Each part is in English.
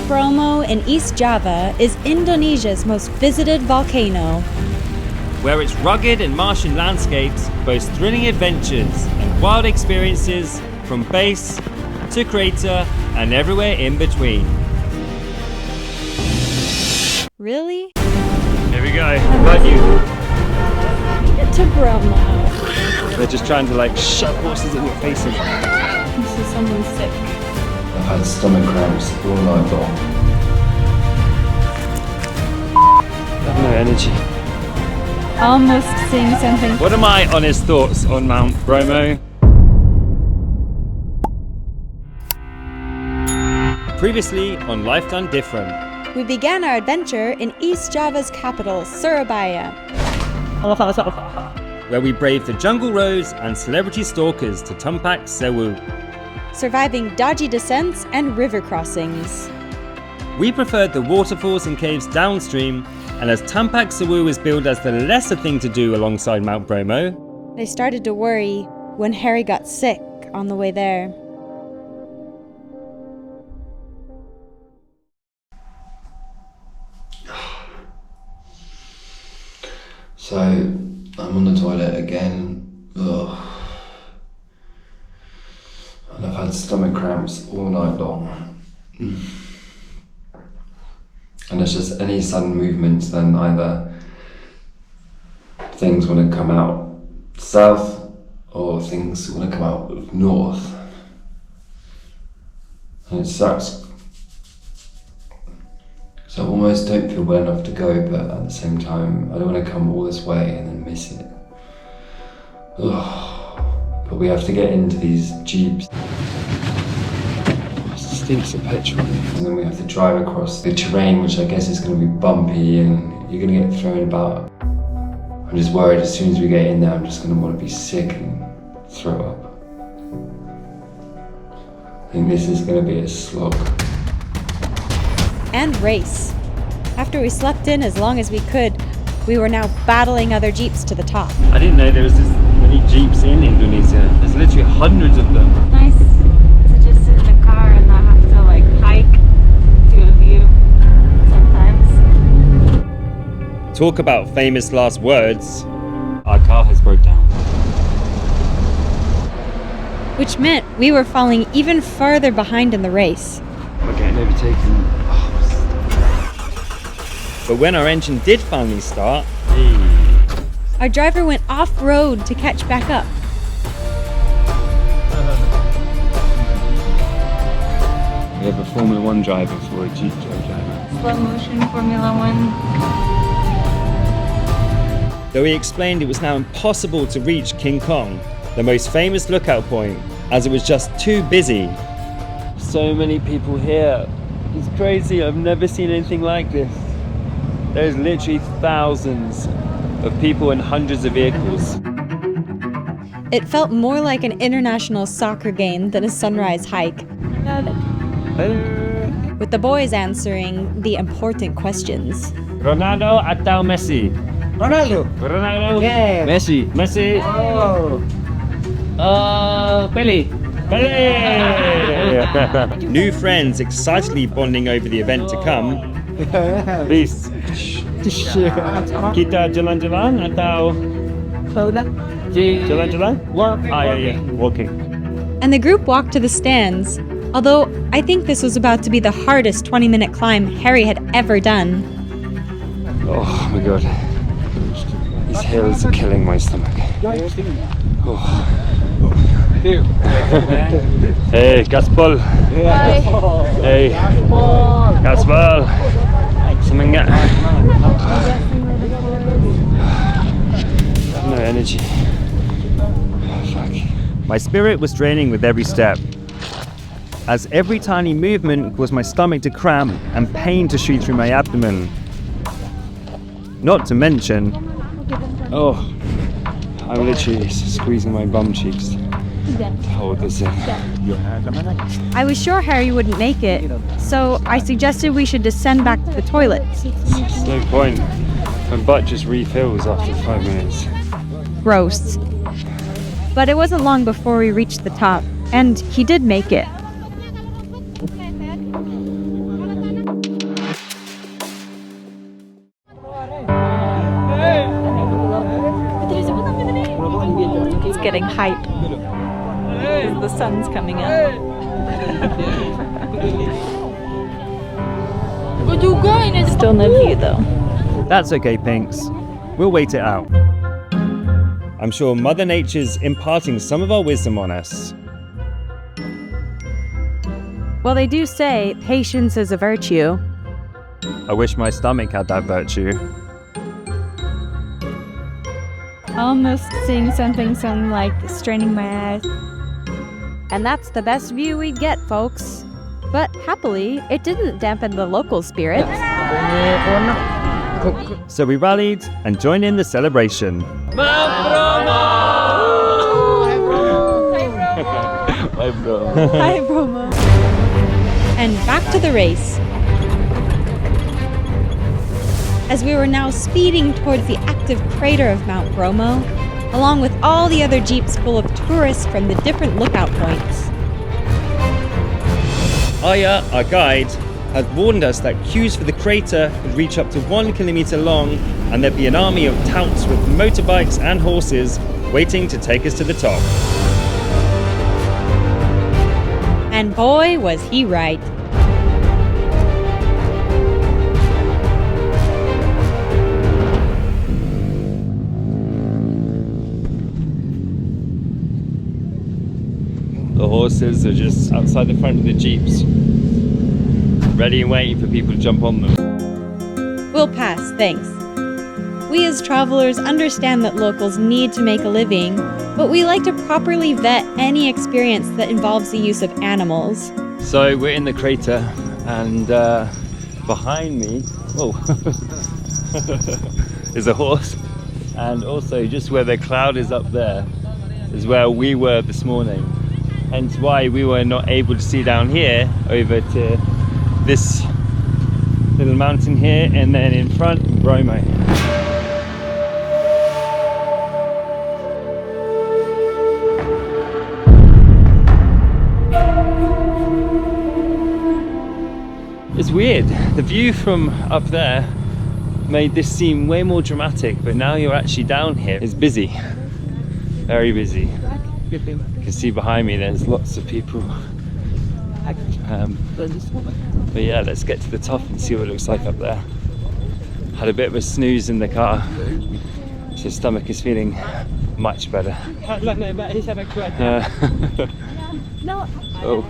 Bromo in East Java is Indonesia's most visited volcano. Where its rugged and Martian landscapes boast thrilling adventures and wild experiences from base to crater and everywhere in between. Really? Here we go. Got you. Get to Bromo. They're just trying to shove horses in your faces. This is someone sick. I've had stomach cramps all night long. I have no energy. Almost seeing something. What are my honest thoughts on Mount Bromo? Previously on Life Done Different. We began our adventure in East Java's capital, Surabaya. Where we braved the jungle roads and celebrity stalkers to Tumpak Sewu. Surviving dodgy descents and river crossings. We preferred the waterfalls and caves downstream, and as Tumpak Sewu is billed as the lesser thing to do alongside Mount Bromo, They started to worry when Harrie got sick on the way there. So, I'm on the toilet again. Ugh. And I've had stomach cramps all night long. And it's just any sudden movements, then either things want to come out south or things want to come out north. And it sucks. So I almost don't feel well enough to go, but at the same time, I don't want to come all this way and then miss it. Ugh. But we have to get into these jeeps. It stinks of petrol. And then we have to drive across the terrain, which I guess is going to be bumpy and you're going to get thrown about. I'm just worried as soon as we get in there, I'm just going to want to be sick and throw up. I think this is going to be a slog. And race. After we slept in as long as we could, we were now battling other jeeps to the top. I didn't know there was this many jeeps in Indonesia. There's literally hundreds of them. Nice to just sit in the car and not have to hike to a view sometimes. Talk about famous last words. Our car has broke down. Which meant we were falling even farther behind in the race. We're getting overtaken. But when our engine did finally start, Our driver went off-road to catch back up. we have a Formula 1 driver for a Jeep driver. Slow motion Formula 1. Though he explained it was now impossible to reach King Kong, the most famous lookout point, as it was just too busy. So many people here. It's crazy, I've never seen anything like this. There's literally thousands of people and hundreds of vehicles. It felt more like an international soccer game than a sunrise hike, with the boys answering the important questions. Ronaldo atau Messi? Ronaldo. Ronaldo? Yeah. Messi? Messi? Oh. Pele. Pele! New friends excitedly bonding over the event to come. Peace. Kita jalan-jalan atau jalan-jalan? Walk. Yeah. Walking. And the group walked to the stands, although I think this was about to be the hardest 20-minute climb Harrie had ever done. Oh my god. These hills are killing my stomach. Oh. Hey, Gaspol. Hey, Gaspol. Semangat. No energy. Oh, fuck. My spirit was draining with every step, as every tiny movement caused my stomach to cramp and pain to shoot through my abdomen. Not to mention, I'm literally squeezing my bum cheeks to hold this in. I was sure Harrie wouldn't make it, so I suggested we should descend back to the toilet. There's no point. My butt just refills after 5 minutes. Gross. But it wasn't long before we reached the top, and he did make it. getting hype. The sun's coming out. Still no view though. That's okay, Pinks. We'll wait it out. I'm sure Mother Nature's imparting some of our wisdom on us. Well, they do say patience is a virtue. I wish my stomach had that virtue. Almost seeing something like straining my eyes. And that's the best view we'd get, folks. But happily, it didn't dampen the local spirit. So we rallied and joined in the celebration. Mount Bromo! Hi, bro. Hi, Bromo. And back to the race. As we were now speeding towards the active crater of Mount Bromo, along with all the other jeeps full of tourists from the different lookout points. Aya, our guide, had warned us that queues for the crater would reach up to 1 kilometer long, and there'd be an army of touts with motorbikes and horses waiting to take us to the top. And boy, was he right. The horses are just outside the front of the jeeps, ready and waiting for people to jump on them. We'll pass, thanks. We as travelers understand that locals need to make a living, but we like to properly vet any experience that involves the use of animals. So we're in the crater, and behind me, whoa, is a horse, and also just where the cloud is up there is where we were this morning. Hence why we were not able to see down here over to this little mountain here, and then in front, Bromo. It's weird, the view from up there made this seem way more dramatic, but now you're actually down here. It's busy, very busy. You can see behind me there's lots of people. But yeah, let's get to the top and see what it looks like up there. Had a bit of a snooze in the car, so stomach is feeling much better. Oh.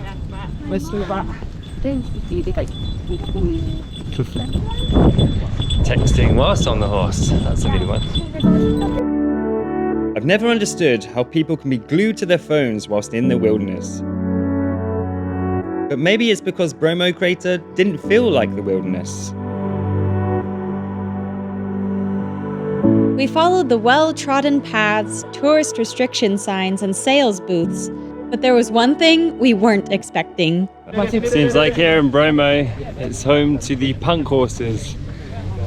Texting whilst on the horse, that's a new one. I've never understood how people can be glued to their phones whilst in the wilderness. But maybe it's because Bromo Crater didn't feel like the wilderness. We followed the well-trodden paths, tourist restriction signs, and sales booths, but there was one thing we weren't expecting. Seems like here in Bromo, it's home to the punk horses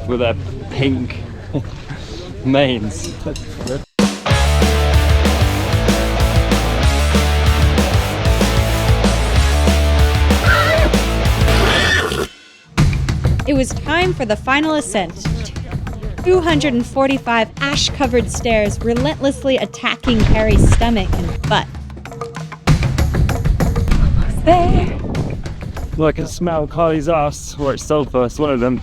with their pink manes. It was time for the final ascent. 245 ash-covered stairs relentlessly attacking Harrie's stomach and butt. There. Well, I can smell Carly's ass, or it's sulfur, it's one of them.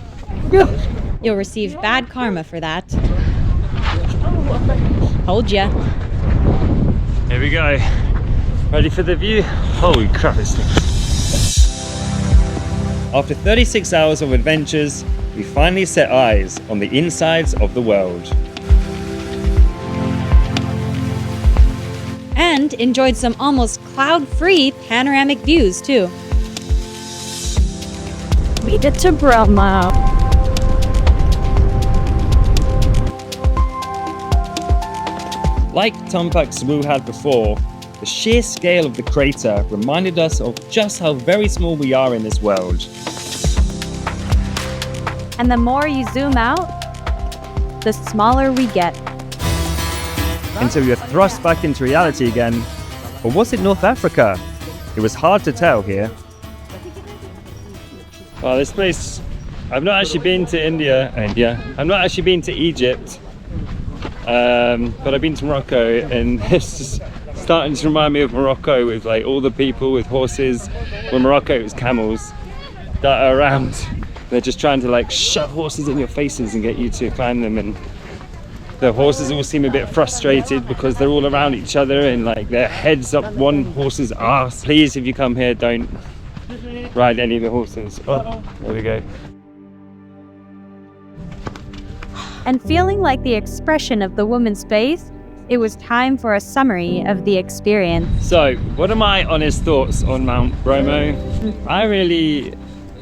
You'll receive bad karma for that. Told ya. Here we go. Ready for the view? Holy crap, it stinks. After 36 hours of adventures, we finally set eyes on the insides of the world. And enjoyed some almost cloud-free panoramic views, too. Made it to Bromo. Like Tumpak Sabu had before, the sheer scale of the crater reminded us of just how very small we are in this world. And the more you zoom out, the smaller we get. Until you're thrust back into reality again. Or was it North Africa? It was hard to tell here. Well, this place, I've not actually been to India. I've not actually been to Egypt. but I've been to Morocco, and it's just starting to remind me of Morocco, with like all the people with horses. Well, Morocco it was camels that are around. They're just trying to like shove horses in your faces and get you to climb them, and the horses all seem a bit frustrated because they're all around each other and like their heads up one horse's ass. Please, if you come here, don't ride any of the horses. Oh, there we go. And feeling like the expression of the woman's face, it was time for a summary of the experience. So, what are my honest thoughts on Mount Bromo? I really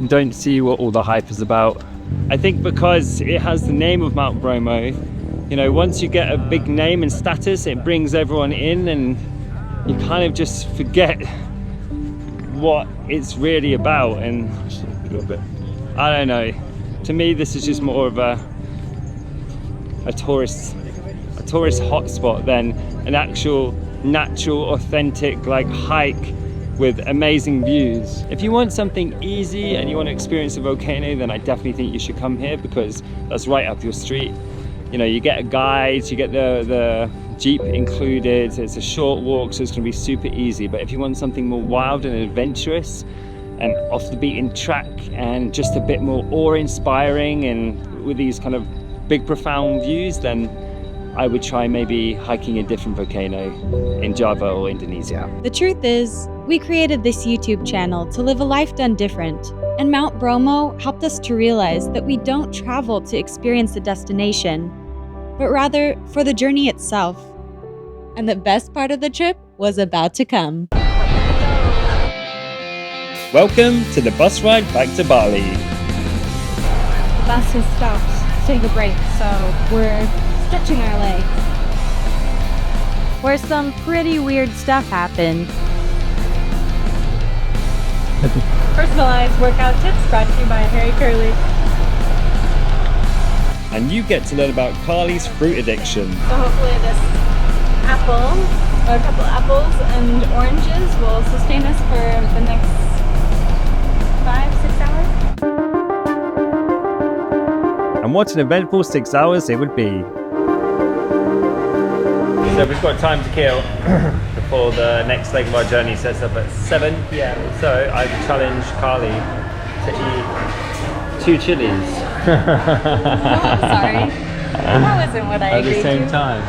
don't see what all the hype is about. I think because it has the name of Mount Bromo, you know, once you get a big name and status, it brings everyone in, and you kind of just forget what it's really about. And a little bit, I don't know. To me, this is just more of a tourist hotspot than an actual natural, authentic like hike with amazing views. If you want something easy and you want to experience a volcano, then I definitely think you should come here, because that's right up your street. You know, you get a guide, you get the Jeep included, it's a short walk, so it's going to be super easy. But if you want something more wild and adventurous and off the beaten track and just a bit more awe-inspiring and with these kind of big profound views, then I would try maybe hiking a different volcano in Java or Indonesia. The truth is, we created this YouTube channel to live a life done different. And Mount Bromo helped us to realize that we don't travel to experience the destination, but rather for the journey itself. And the best part of the trip was about to come. Welcome to the bus ride back to Bali. The bus has stopped to take a break, so we're stretching our legs. Where some pretty weird stuff happened. Personalized workout tips brought to you by Harrie Kerley. And you get to learn about Carly's fruit addiction. So hopefully this apple, or a couple apples and oranges will sustain us for the next 5-6 hours. And what an eventful 6 hours it would be. So we've got time to kill before the next leg of our journey sets up at 7 p.m. So I challenge Carly to eat 2 chilies. Oh, sorry. That wasn't what I agreed to. At the same time.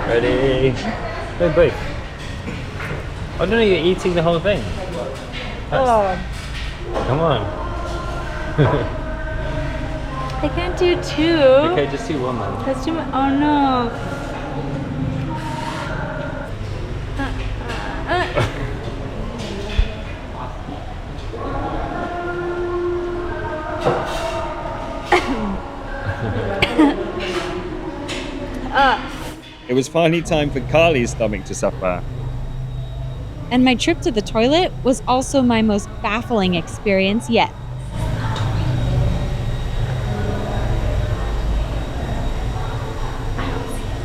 Ready? Go both. Oh no, you're eating the whole thing. Oh. Come on. I can't do 2. Okay, just do one then. That's too much. Oh no. It was finally time for Carly's stomach to suffer. And my trip to the toilet was also my most baffling experience yet.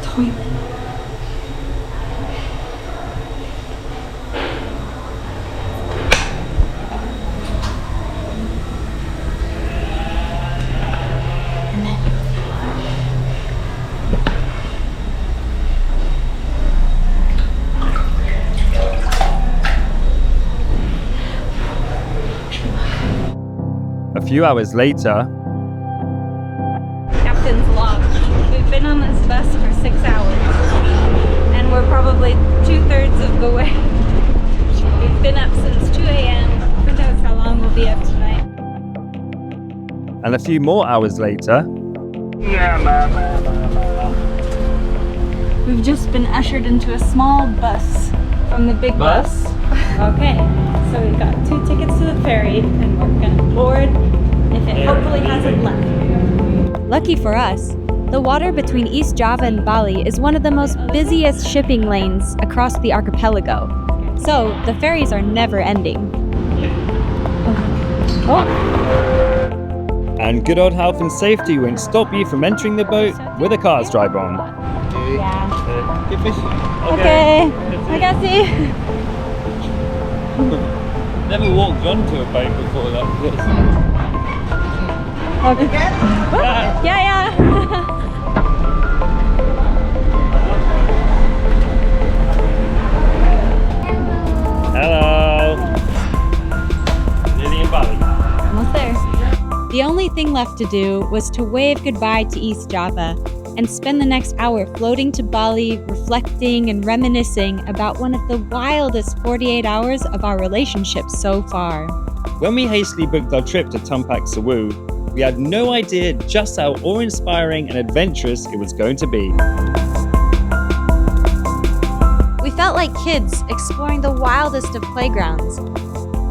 Toilet. A few hours later, Captain's log. We've been on this bus for 6 hours, and we're probably 2/3 of the way. We've been up since 2 a.m. Who knows how long we'll be up tonight. and a few more hours later, We've just been ushered into a small bus from the big bus. Okay, so we've got 2 tickets to the ferry, and we're gonna board if it hopefully hasn't left. Lucky for us, the water between East Java and Bali is one of the most busiest shipping lanes across the archipelago. So the ferries are never ending. and good old health and safety won't stop you from entering the boat with a car's drive on. Okay, I got see. Never walked onto a boat before like this. Okay. Yeah. The only thing left to do was to wave goodbye to East Java and spend the next hour floating to Bali, reflecting and reminiscing about one of the wildest 48 hours of our relationship so far. When we hastily booked our trip to Tumpak Sewu, we had no idea just how awe-inspiring and adventurous it was going to be. We felt like kids exploring the wildest of playgrounds.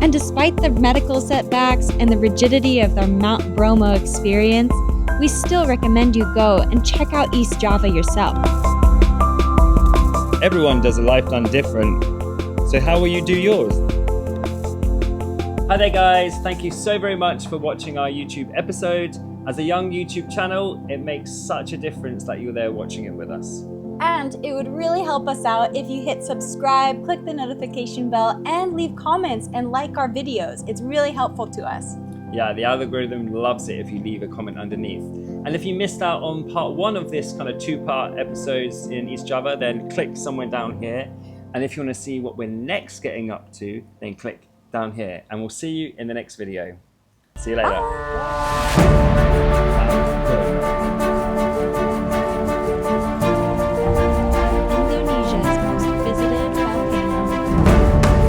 And despite the medical setbacks and the rigidity of the Mount Bromo experience, we still recommend you go and check out East Java yourself. Everyone does a lifetime different, so how will you do yours? Hi there guys, thank you so very much for watching our YouTube episode. As a young YouTube channel, it makes such a difference that you're there watching it with us. And it would really help us out if you hit subscribe, click the notification bell, and leave comments and like our videos. It's really helpful to us. Yeah, the algorithm loves it if you leave a comment underneath. And if you missed out on part 1 of this kind of 2-part episodes in East Java, then click somewhere down here. And if you want to see what we're next getting up to, then click down here. And we'll see you in the next video. See you later.